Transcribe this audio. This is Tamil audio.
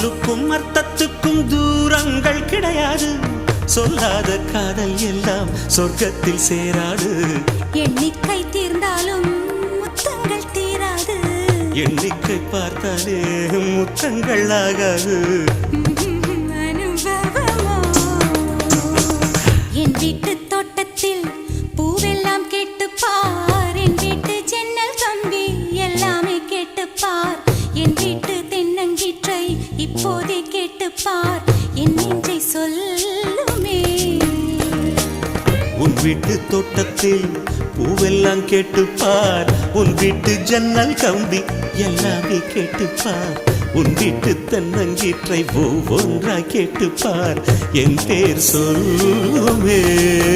சொல்லுக்கும் அர்த்தத்துக்கும் தூரங்கள் கிடையாது. சொல்லாத காதல் எல்லாம் சொர்க்கத்தில் சேராது. எண்ணிக்கை தீர்ந்தாலும் முத்தங்கள் தீராது. எண்ணிக்கை பார்த்தாலே முத்தங்கள் ஆகாது. அனுபவமோ என் வீட்டு தோட்டத்தில் பூவெல்லாம் கேட்டுப்பார். என் வீட்டு ஜன்னல் கம்பி எல்லாமே கேட்டுப்பார். என் வீட்டு தென்னங்கீற்றை இப்போதே கேட்டுப்பார். என் நெஞ்சை சொல்லுமே. உன் வீட்டு தோட்டத்தில் பூவெல்லாம் கேட்டுப்பார். உன் வீட்டு ஜன்னல் கம்பி எல்லாமே கேட்டுப்பார். உன் வீட்டு தென்னங்கீற்றை ஒவ்வொன்றாய் கேட்டுப்பார். என் பேர் சொல்லுமே.